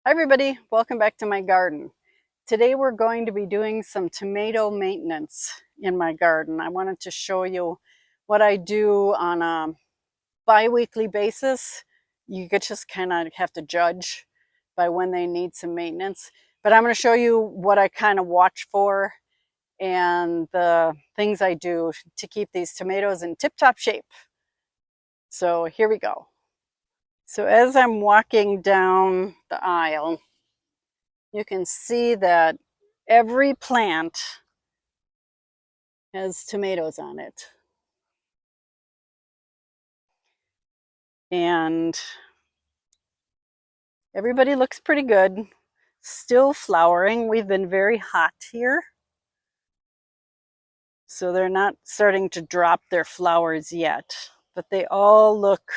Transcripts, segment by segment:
Hi everybody, welcome back to my garden. Today we're going to be doing some tomato maintenance in my garden. I wanted to show you what I do on a bi-weekly basis. You could just kind of have to judge by when they need some maintenance. But I'm going to show you what I kind of watch for and the things I do to keep these tomatoes in tip-top shape. So here we go. So as I'm walking down the aisle, you can see that every plant has tomatoes on it. And everybody looks pretty good. Still flowering. We've been very hot here. So they're not starting to drop their flowers yet, but they all look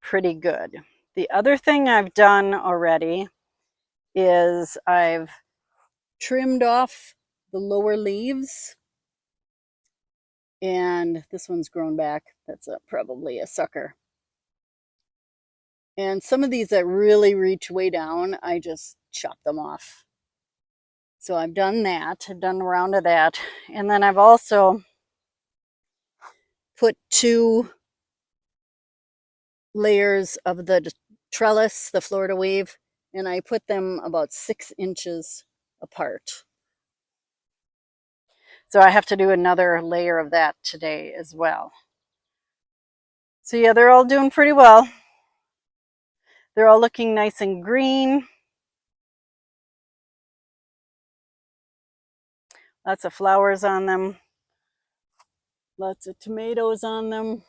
pretty good. The other thing I've done already is I've trimmed off the lower leaves. And this one's grown back. That's probably a sucker. And some of these that really reach way down, I just chop them off. So I've done that. I've done a round of that. And then I've also put 2 layers of the trellis, the Florida weave, and I put them about 6 inches apart. So I have to do another layer of that today as well. So yeah, they're all doing pretty well. They're all looking nice and green. Lots of flowers on them. Lots of tomatoes on them,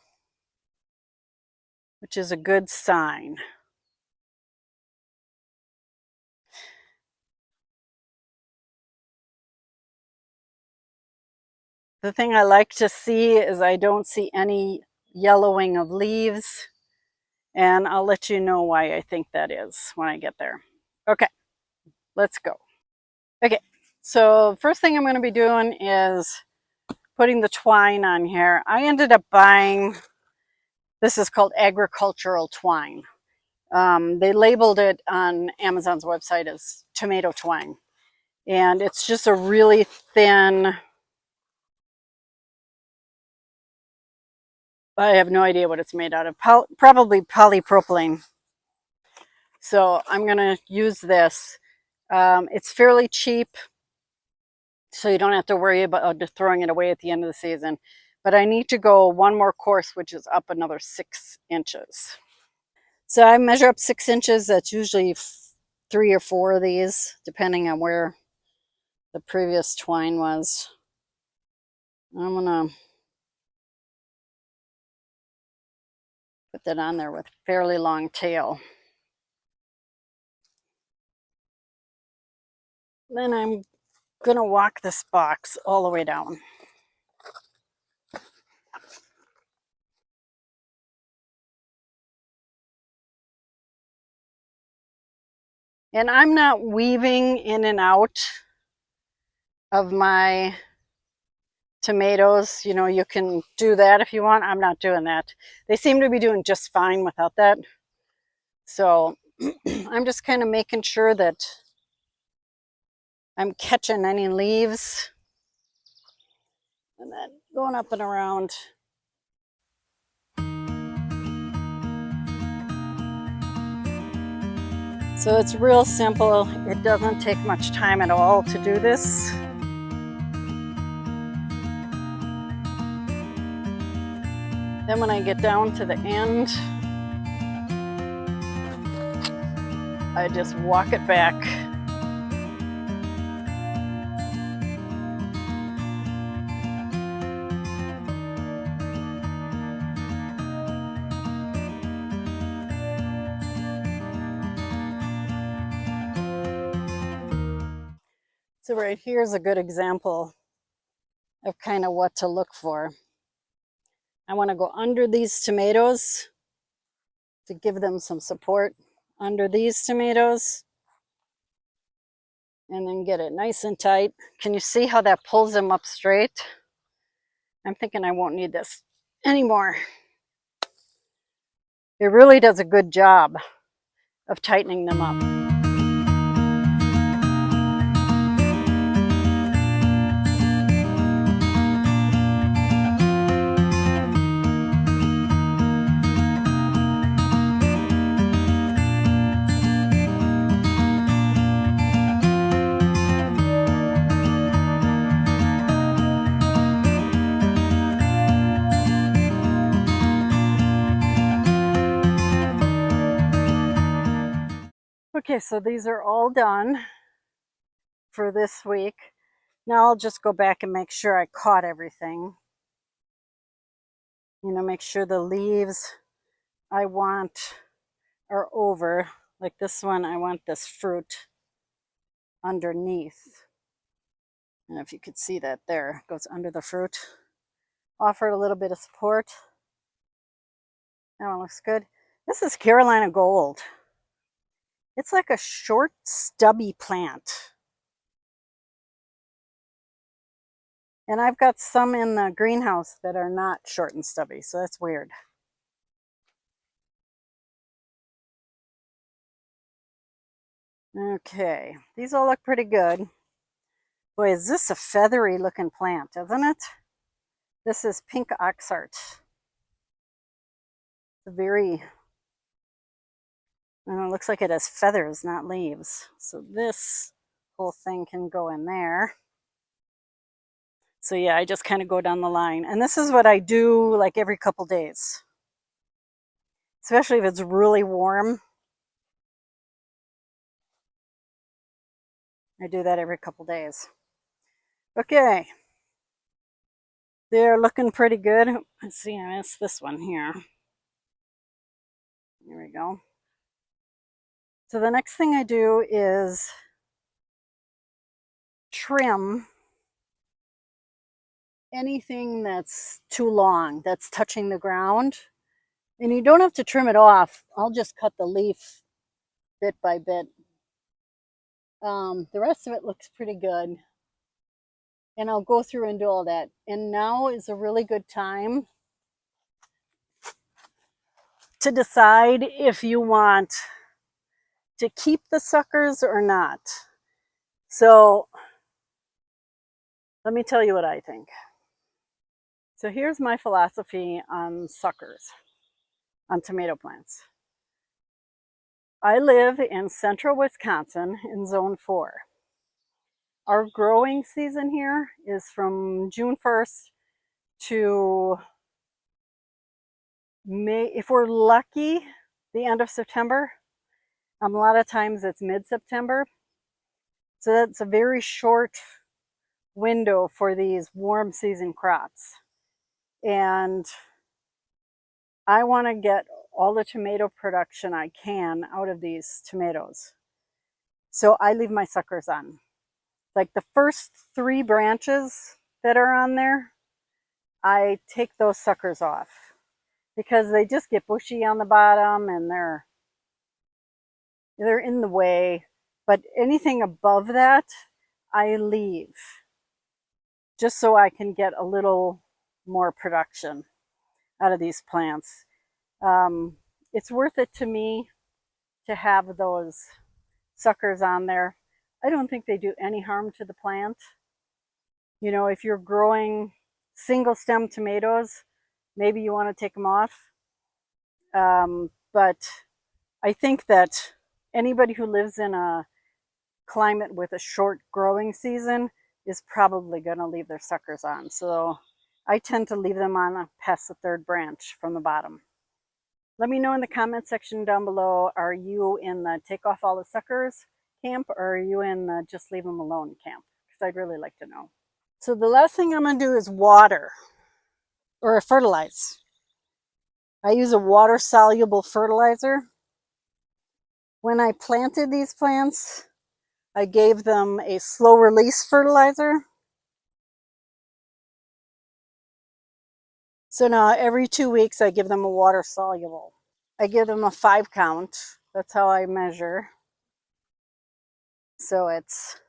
which is a good sign. The thing I like to see is I don't see any yellowing of leaves, and I'll let you know why I think that is when I get there. Okay, let's go. Okay, so first thing I'm going to be doing is putting the twine on here. I ended up buying, this is called agricultural twine. They labeled it on Amazon's website as tomato twine, and it's just a really thin, I have no idea what it's made out of, probably polypropylene. So I'm going to use this. It's fairly cheap, so you don't have to worry about throwing it away at the end of the season. But I need to go one more course, which is up another 6 inches. So I measure up 6 inches. That's usually 3 or 4 of these, depending on where the previous twine was. I'm going to put that on there with fairly long tail. Then I'm going to walk this box all the way down. And I'm not weaving in and out of my tomatoes. You know, you can do that if you want. I'm not doing that. They seem to be doing just fine without that. So I'm just kind of making sure that I'm catching any leaves and then going up and around. So it's real simple. It doesn't take much time at all to do this. Then when I get down to the end, I just walk it back. So right here is a good example of kind of what to look for. I want to go under these tomatoes to give them some support under these tomatoes, and then get it nice and tight. Can you see how that pulls them up straight? I'm thinking I won't need this anymore. It really does a good job of tightening them up. Okay, so these are all done for this week. Now I'll just go back and make sure I caught everything. You know, make sure the leaves I want are over. Like this one, I want this fruit underneath. And if you could see that there, it goes under the fruit. Offer it a little bit of support. That one looks good. This is Carolina Gold. It's like a short, stubby plant. And I've got some in the greenhouse that are not short and stubby, so that's weird. Okay, these all look pretty good. Boy, is this a feathery looking plant, isn't it? This is pink oxart. It's a very, it looks like it has feathers, not leaves. So this whole thing can go in there. So yeah, I just kind of go down the line. And this is what I do like every couple days. Especially if it's really warm. I do that every couple days. Okay. They're looking pretty good. Let's see, I missed this one here. There we go. So the next thing I do is trim anything that's too long, that's touching the ground. And you don't have to trim it off. I'll just cut the leaf bit by bit. The rest of it looks pretty good. And I'll go through and do all that. And now is a really good time to decide if you want to keep the suckers or not. So let me tell you what I think. So here's my philosophy on suckers, on tomato plants. I live in central Wisconsin in zone 4. Our growing season here is from June 1st to May, if we're lucky, the end of September. A lot of times it's mid-September. So that's a very short window for these warm season crops. And I want to get all the tomato production I can out of these tomatoes. So I leave my suckers on. Like the first 3 branches that are on there, I take those suckers off because they just get bushy on the bottom and they're in the way. But anything above that, I leave just so I can get a little more production out of these plants. It's worth it to me to have those suckers on there. I don't think they do any harm to the plant. You know, if you're growing single stem tomatoes, maybe you want to take them off. But I think that anybody who lives in a climate with a short growing season is probably going to leave their suckers on. So I tend to leave them on past the 3rd branch from the bottom. Let me know in the comment section down below, are you in the take off all the suckers camp or are you in the just leave them alone camp? Because I'd really like to know. So the last thing I'm going to do is water or fertilize. I use a water soluble fertilizer. When I planted these plants, I gave them a slow release fertilizer. So now every 2 weeks I give them a water soluble. I give them a 5 count. That's how I measure. So it's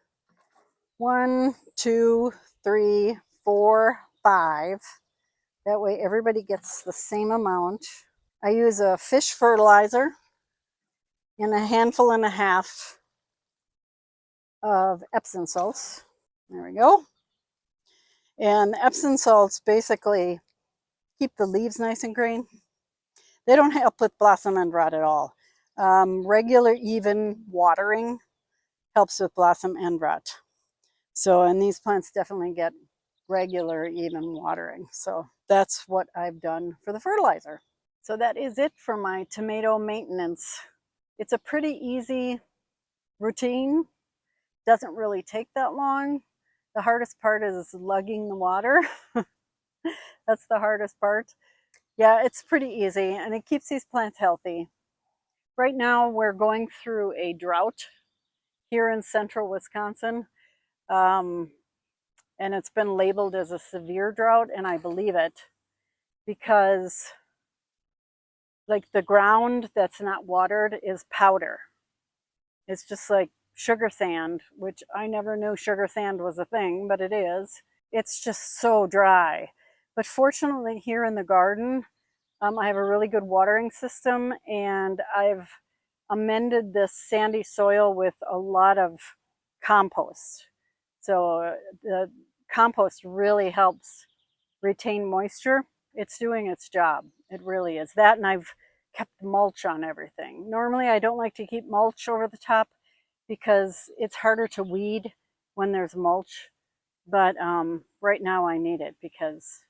1, 2, 3, 4, 5. That way everybody gets the same amount. I use a fish fertilizer and a handful and a half of Epsom salts. There we go. And Epsom salts basically keep the leaves nice and green. They don't help with blossom end rot at all. Regular even watering helps with blossom end rot. So, and these plants definitely get regular even watering. So that's what I've done for the fertilizer. So that is it for my tomato maintenance. It's a pretty easy routine. Doesn't really take that long. The hardest part is lugging the water. That's the hardest part. Yeah, it's pretty easy and it keeps these plants healthy. Right now we're going through a drought here in central Wisconsin. Um, and it's been labeled as a severe drought, and I believe it because like the ground that's not watered is powder. It's just like sugar sand, which I never knew sugar sand was a thing, but it is. It's just so dry. But fortunately here in the garden, I have a really good watering system, and I've amended this sandy soil with a lot of compost. So the compost really helps retain moisture. It's doing its job. It really is. That, and I've kept mulch on everything. Normally I don't like to keep mulch over the top because it's harder to weed when there's mulch. But right now I need it because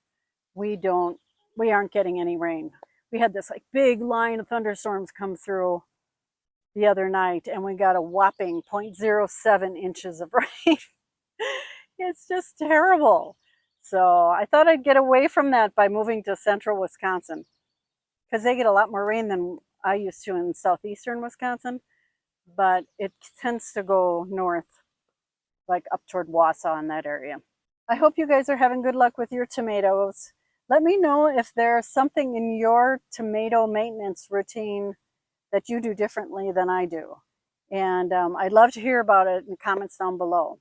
we aren't getting any rain. We had this like big line of thunderstorms come through the other night, and we got a whopping 0.07 inches of rain. It's just terrible. So I thought I'd get away from that by moving to central Wisconsin because they get a lot more rain than I used to in southeastern Wisconsin, but it tends to go north, like up toward Wausau in that area. I hope you guys are having good luck with your tomatoes. Let me know if there's something in your tomato maintenance routine that you do differently than I do. And I'd love to hear about it in the comments down below.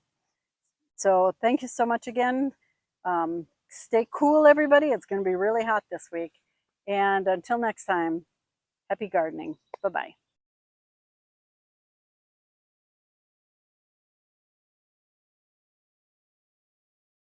So thank you so much again. Stay cool, everybody. It's going to be really hot this week. And until next time, happy gardening. Bye-bye.